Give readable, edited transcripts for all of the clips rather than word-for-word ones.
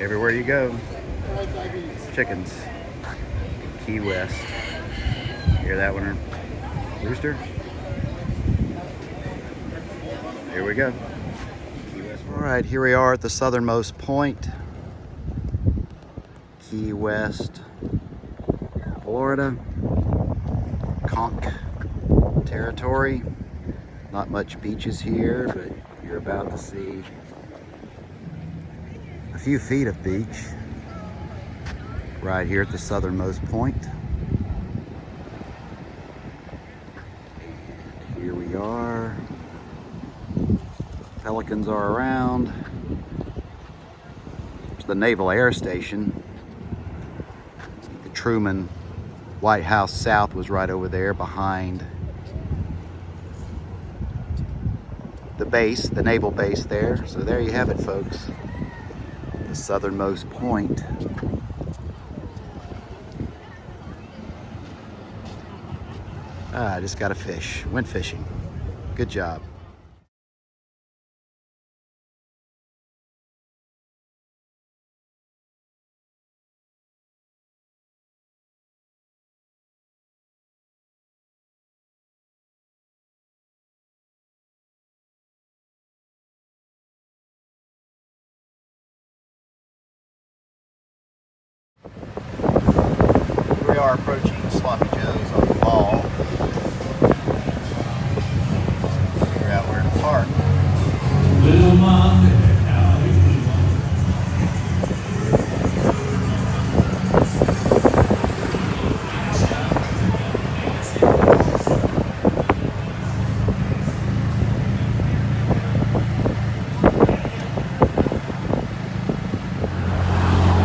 Everywhere you go, chickens. Key West. Hear that one, Rooster? Here we go. Key West. All right, here we are at the southernmost point. Key West, Florida. Conch territory. Not much beaches here, but you're about to see a few feet of beach right here at the southernmost point. And here we are. Pelicans are around. There's the Naval Air Station. The Truman White House South was right over there behind the base, the naval base there. So there you have it, folks. The southernmost point. I just got a fish. Went fishing. Good job. We are approaching Sloppy Joe's on the mall. Figure out where to park. Little Mom.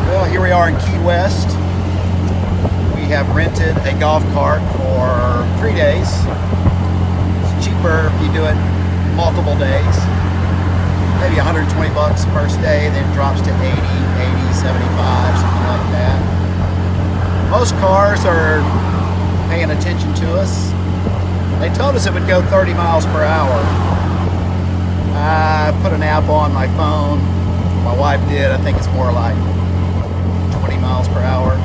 Well, here we are in Key West. We have rented a golf cart for 3 days. It's cheaper if you do it multiple days. Maybe 120 bucks first day, then it drops to 80, 75, something like that. Most cars are paying attention to us. They told us it would go 30 miles per hour. I put an app on my phone. My wife did. I think it's more like 20 miles per hour.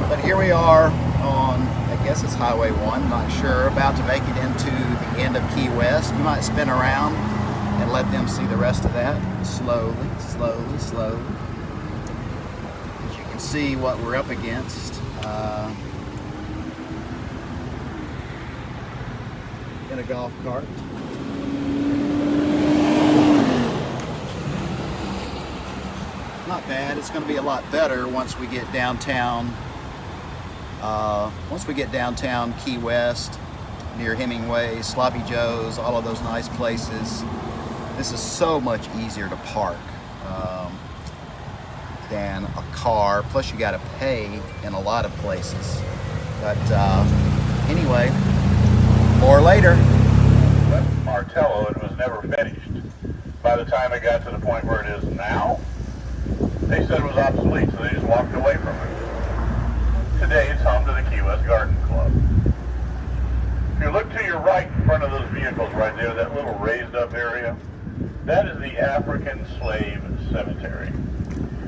But here we are on, I guess it's Highway 1, not sure, about to make it into the end of Key West. You might spin around and let them see the rest of that. Slowly, slowly, slowly. As you can see what we're up against. In a golf cart. Not bad. It's going to be a lot better once we get downtown. Once we get downtown Key West, near Hemingway, Sloppy Joe's, all of those nice places. This is so much easier to park than a car. Plus, you got to pay in a lot of places. But anyway, more later. Martello, it was never finished. By the time it got to the point where it is now, they said it was obsolete, so they just walked away from it. Today it's home to the Key West Garden Club. If you look to your right in front of those vehicles right there, that little raised up area, that is the African Slave Cemetery.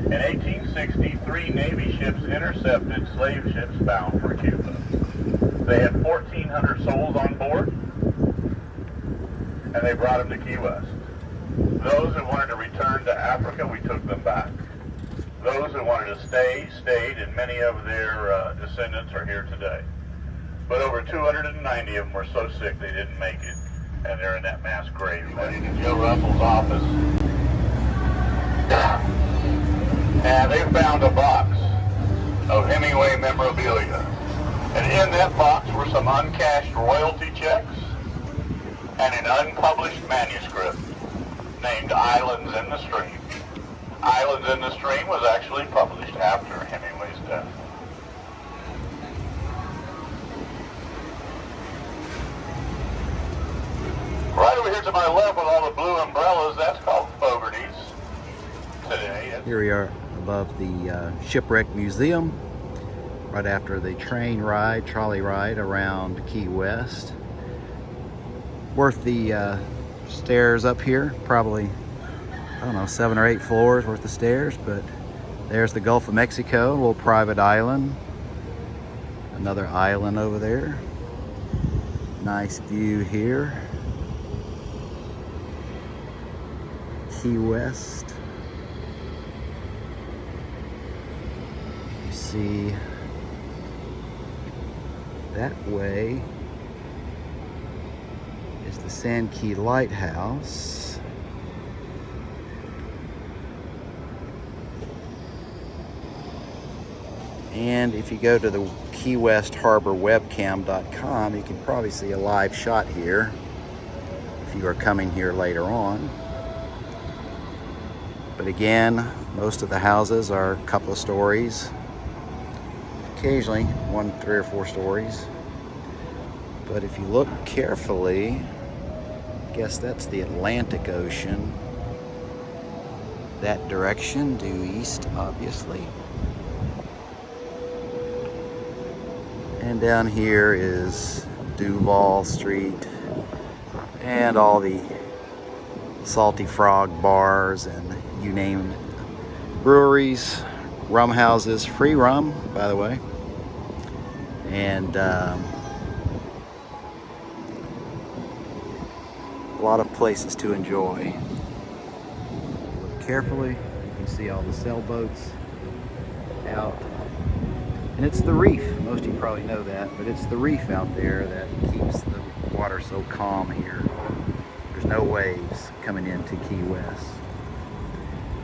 In 1860, 3 Navy ships intercepted slave ships bound for Cuba. They had 1,400 souls on board, and they brought them to Key West. Those that wanted to return to Africa, we took them back. Those that wanted to stay, stayed, and many of their descendants are here today. But over 290 of them were so sick they didn't make it, and they're in that mass grave. I went into Joe Russell's office, and they found a box of Hemingway memorabilia. And in that box were some uncashed royalty checks and an unpublished manuscript named Islands in the Stream. Islands in the Stream was actually published after Hemingway's death. Right over here to my left with all the blue umbrellas, that's called Fogarty's today. Here we are above the Shipwreck Museum, right after the trolley ride around Key West. Worth the stairs up here, probably, I don't know, 7 or 8 floors worth of stairs, but there's the Gulf of Mexico, a little private island. Another island over there. Nice view here. Key West. You see that way is the Key Lighthouse. And if you go to the Key West Harbor webcam.com, you can probably see a live shot here if you are coming here later on. But again, most of the houses are a couple of stories. Occasionally, 1, 3, or 4 stories. But if you look carefully, I guess that's the Atlantic Ocean. That direction, due east, obviously. And down here is Duval Street and all the Salty Frog bars and you name it. Breweries, rum houses, free rum, by the way. And a lot of places to enjoy. Look carefully, you can see all the sailboats out. And it's the reef, most of you probably know that, but it's the reef out there that keeps the water so calm here. There's no waves coming into Key West.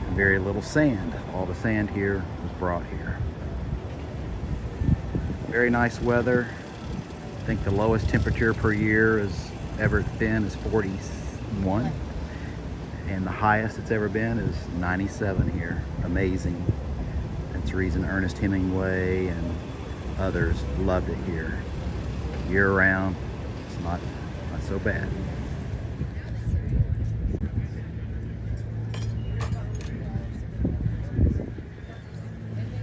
And very little sand. All the sand here was brought here. Very nice weather. I think the lowest temperature per year has ever been is 41. And the highest it's ever been is 97 here. Amazing. That's the reason Ernest Hemingway and others loved it here. Year round, it's not so bad.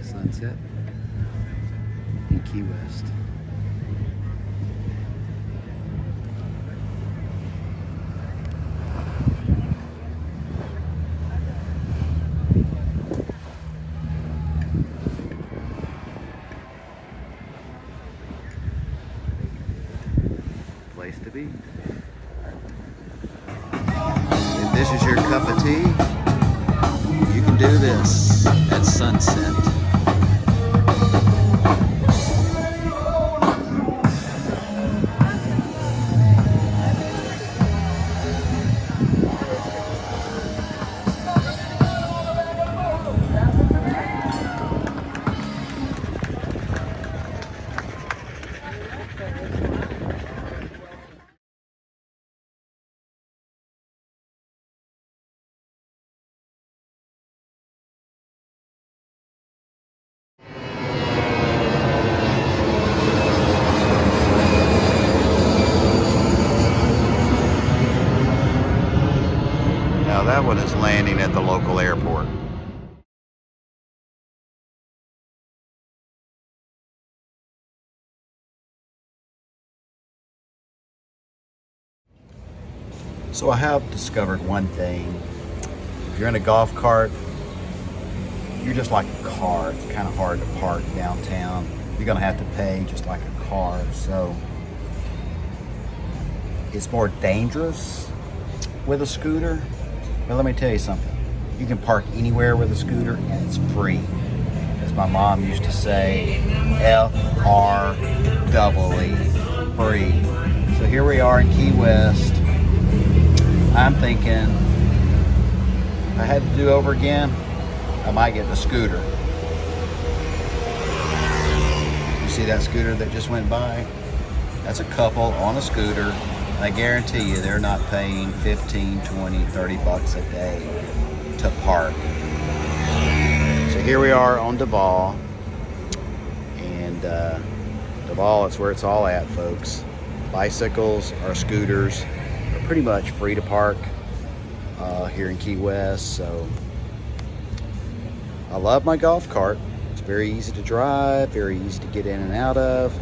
Sunset in Key West. Place to be. If this is your cup of tea, you can do this at sunset. That one is landing at the local airport. So I have discovered one thing. If you're in a golf cart, you're just like a car. It's kind of hard to park downtown. You're gonna have to pay just like a car. So it's more dangerous with a scooter. But let me tell you something. You can park anywhere with a scooter and it's free. As my mom used to say, F-R-E-E, free. So here we are in Key West. I'm thinking, if I had to do over again, I might get the scooter. You see that scooter that just went by? That's a couple on a scooter. I guarantee you they're not paying 15, 20, 30 bucks a day to park. here we are on Duval, and Duval is where it's all at, folks. Bicycles or scooters are pretty much free to park here in Key West. So I love my golf cart. It's very easy to drive, very easy to get in and out of.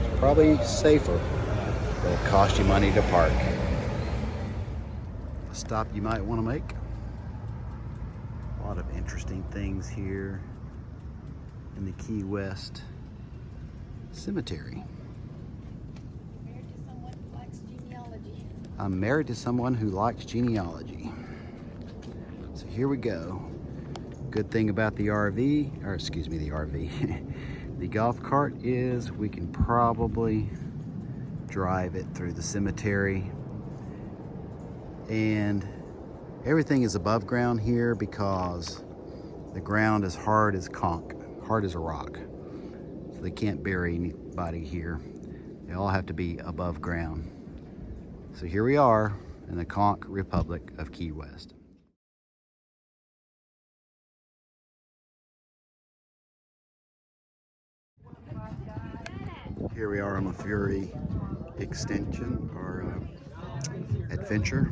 It's probably safer, but it costs you money to park. A stop you might want to make. A lot of interesting things here in the Key West Cemetery. I'm married to someone who likes genealogy. So here we go. Good thing about the RV, or excuse me, the RV, the golf cart is we can probably drive it through the cemetery. And everything is above ground here because the ground is hard as conch, hard as a rock. So they can't bury anybody here. They all have to be above ground. So here we are in the Conch Republic of Key West. Here we are on the Fury Extension, or adventure,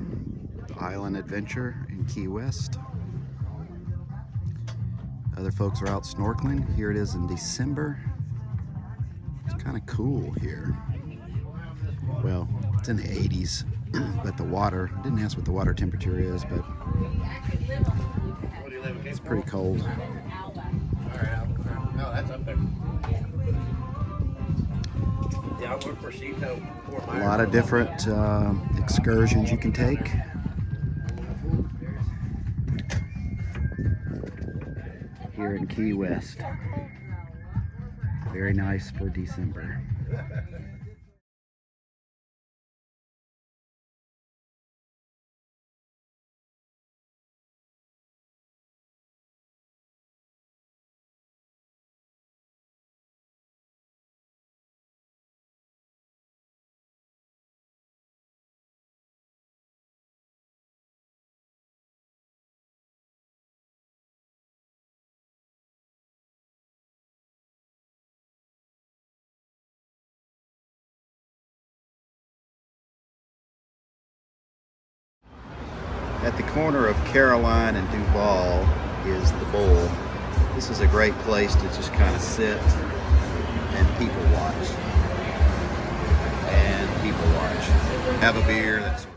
island adventure in Key West. Other folks are out snorkeling. Here it is in December. It's kind of cool here. Well, it's in the 80s, but the water, I didn't ask what the water temperature is, but it's pretty cold. No, that's up there. Yeah, I work for Sheeto. A lot of different excursions you can take. Here in Key West. Very nice for December. At the corner of Caroline and Duval is the Bull. This is a great place to just kind of sit and people watch. Have a beer. That's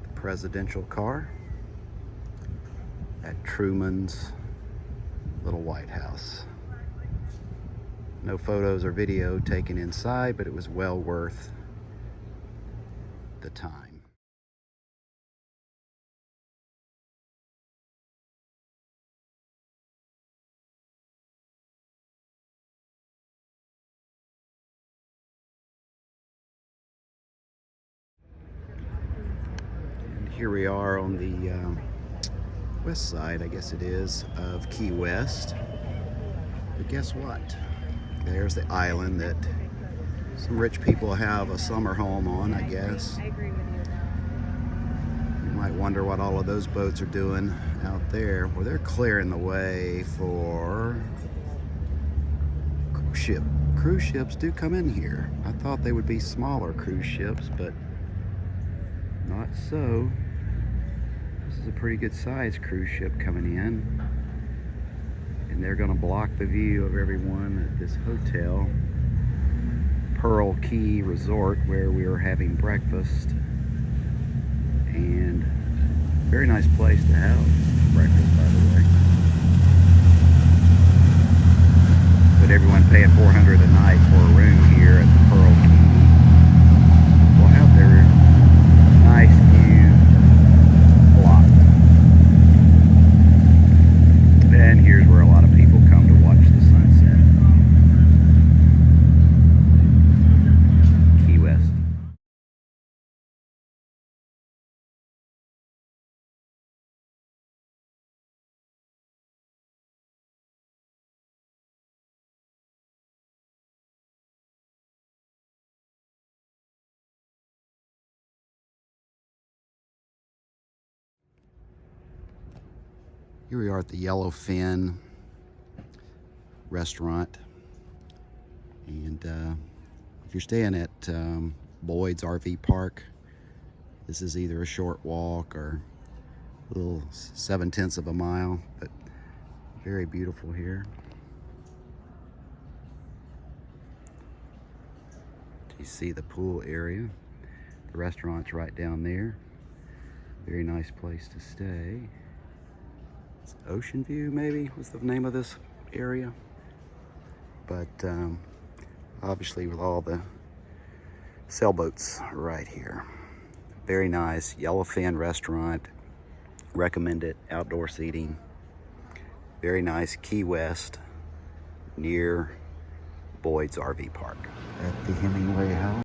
the presidential car at Truman's little White House. No photos or video taken inside, but it was well worth the time. And here we are on the west side, I guess it is, of Key West. But guess what? There's the island that some rich people have a summer home on, I guess. I agree with you. You might wonder what all of those boats are doing out there. Well, they're clearing the way for cruise ship. Cruise ships do come in here. I thought they would be smaller cruise ships, but not so. This is a pretty good sized cruise ship coming in. And they're gonna block the view of everyone at this hotel, Pearl Key Resort, where we are having breakfast. And very nice place to have breakfast, by the way. But everyone paying $400 a night for a room here at the Pearl Key will have their nice view blocked. And here's where a lot of people come to watch the sunset. Key West. Here we are at the Yellowfin Restaurant, and if you're staying at Boyd's RV Park, this is either a short walk or a little 7/10 of a mile, but very beautiful here. You see the pool area. The restaurant's right down there. Very nice place to stay. It's Ocean View, maybe, was the name of this area. But obviously with all the sailboats right here. Very nice Yellowfin Restaurant. Recommend it. Outdoor seating. Very nice. Key West, near Boyd's RV Park. At the Hemingway house.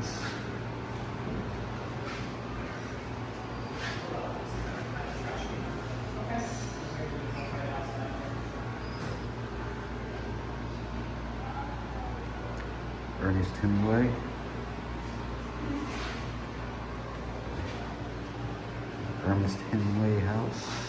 Ernest Hemingway. Ernest Hemingway house.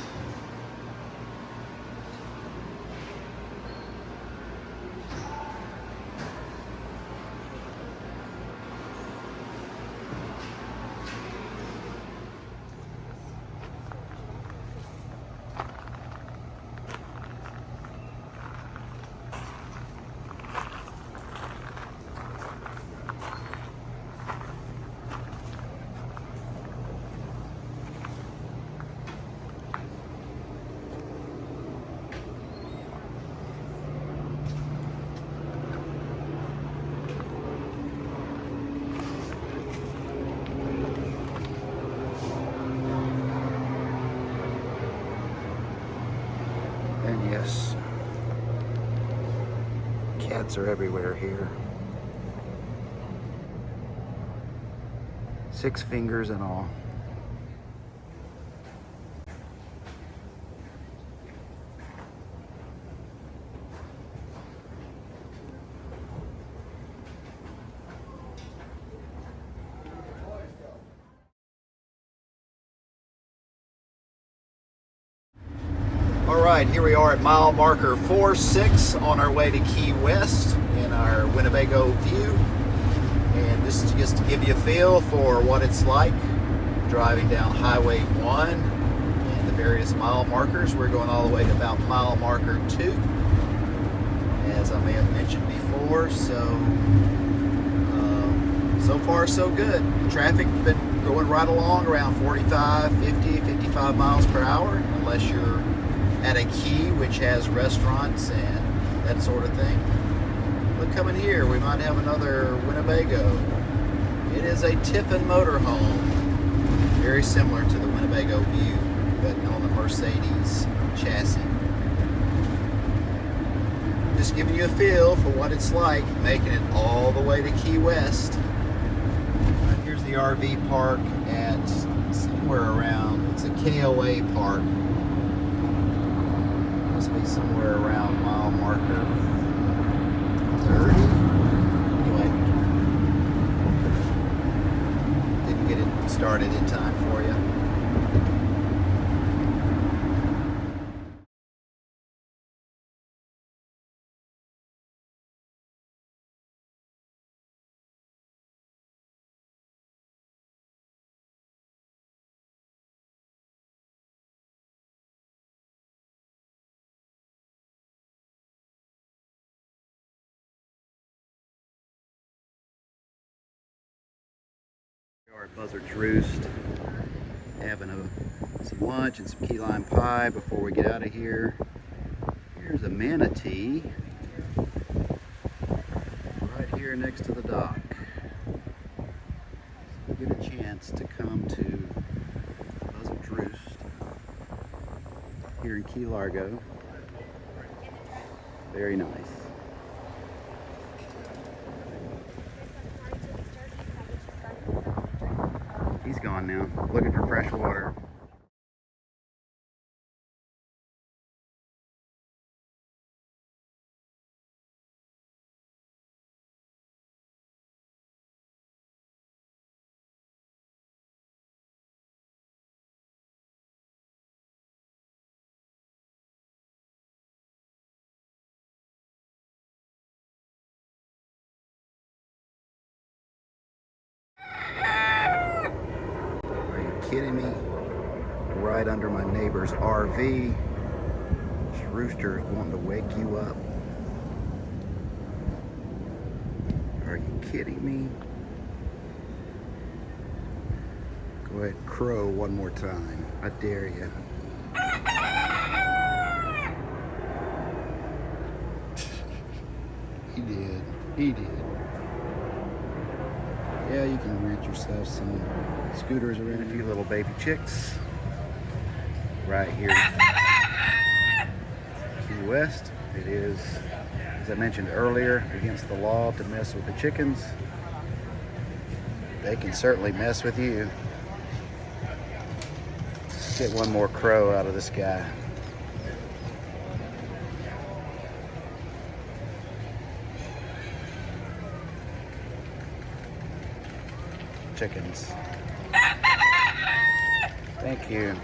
And yes, cats are everywhere here. 6 fingers and all. Alright, here we are at mile marker 46 on our way to Key West in our Winnebago view. And this is just to give you a feel for what it's like driving down Highway 1 and the various mile markers. We're going all the way to about mile marker 2, as I may have mentioned before. So far so good. Traffic been going right along around 45, 50, 55 miles per hour, unless you're at a key which has restaurants and that sort of thing. Look, coming here, we might have another Winnebago. It is a Tiffin motorhome, very similar to the Winnebago View, but on the Mercedes chassis. Just giving you a feel for what it's like making it all the way to Key West. Here's the RV park at somewhere around, it's a KOA park. Must be somewhere around mile marker 30. Anyway, didn't get it started in time for you. We are at Buzzard's Roost, having some lunch and some key lime pie before we get out of here. Here's a manatee right here next to the dock. So we get a chance to come to Buzzard's Roost here in Key Largo. Very nice. He's gone now, looking for fresh water. kidding me? Right under my neighbor's RV. This rooster is wanting to wake you up. Are you kidding me? Go ahead, crow one more time. I dare you. He did. He did. Yeah, you can rent yourself some scooters around. A few little baby chicks right here in Key West. It is, as I mentioned earlier, against the law to mess with the chickens. They can certainly mess with you. Let's get one more crow out of this guy. Chickens. Thank you.